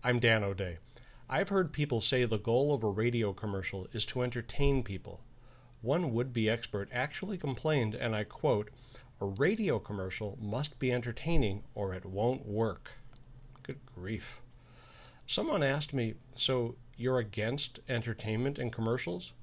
I'm Dan O'Day. I've heard people say the goal of a radio commercial is to entertain people. One would-be expert actually complained, and I quote, "A radio commercial must be entertaining or it won't work." Good grief. Someone asked me, so you're against entertainment in commercials?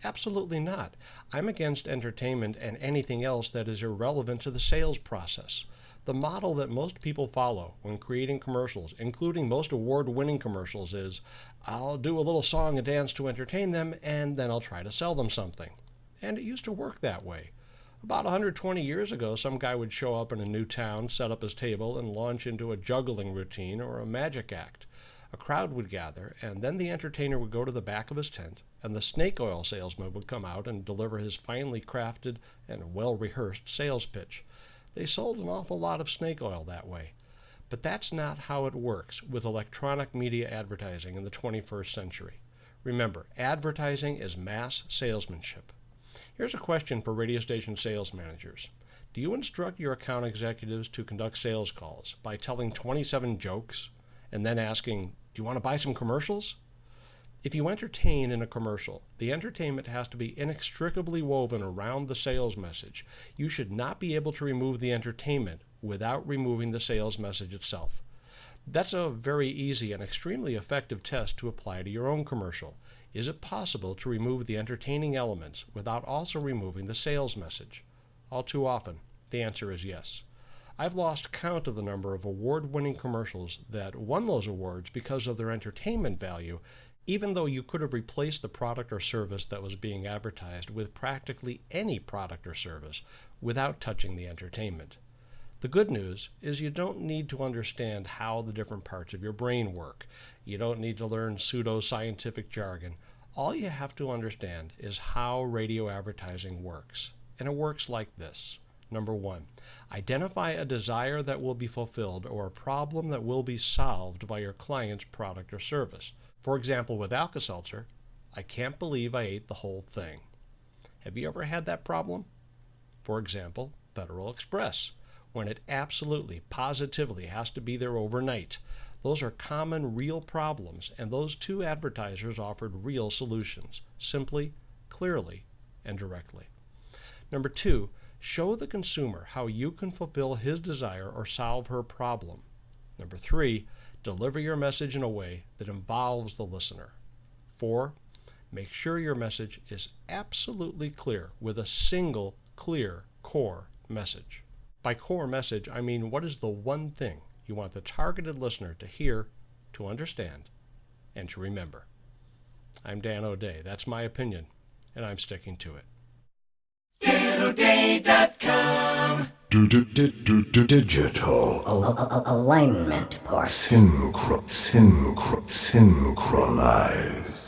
Absolutely not. I'm against entertainment and anything else that is irrelevant to the sales process. The model that most people follow when creating commercials, including most award-winning commercials, is I'll do a little song and dance to entertain them, and then I'll try to sell them something. And it used to work that way. About 120 years ago, some guy would show up in a new town, set up his table, and launch into a juggling routine or a magic act. A crowd would gather, and then the entertainer would go to the back of his tent, and the snake oil salesman would come out and deliver his finely crafted and well-rehearsed sales pitch. They sold an awful lot of snake oil that way. But that's not how it works with electronic media advertising in the 21st century. Remember, advertising is mass salesmanship. Here's a question for radio station sales managers. Do you instruct your account executives to conduct sales calls by telling 27 jokes and then asking, do you want to buy some commercials? If you entertain in a commercial, the entertainment has to be inextricably woven around the sales message. You should not be able to remove the entertainment without removing the sales message itself. That's a very easy and extremely effective test to apply to your own commercial. Is it possible to remove the entertaining elements without also removing the sales message? All too often, the answer is yes. I've lost count of the number of award-winning commercials that won those awards because of their entertainment value, even though you could have replaced the product or service that was being advertised with practically any product or service without touching the entertainment. The good news is you don't need to understand how the different parts of your brain work. You don't need to learn pseudo-scientific jargon. All you have to understand is how radio advertising works. And it works like this. Number one, identify a desire that will be fulfilled or a problem that will be solved by your client's product or service. For example, with Alka-Seltzer, I can't believe I ate the whole thing. Have you ever had that problem? For example, Federal Express, when it absolutely, positively has to be there overnight. Those are common, real problems, and those two advertisers offered real solutions, simply, clearly, and directly. Number two, show the consumer how you can fulfill his desire or solve her problem. Number three, deliver your message in a way that involves the listener. 4, make sure your message is absolutely clear with a single clear core message. By core message, I mean what is the one thing you want the targeted listener to hear, to understand, and to remember. I'm Dan O'Day. That's my opinion, and I'm sticking to it. DanO'Day.com Digital alignment parts. Synchronize.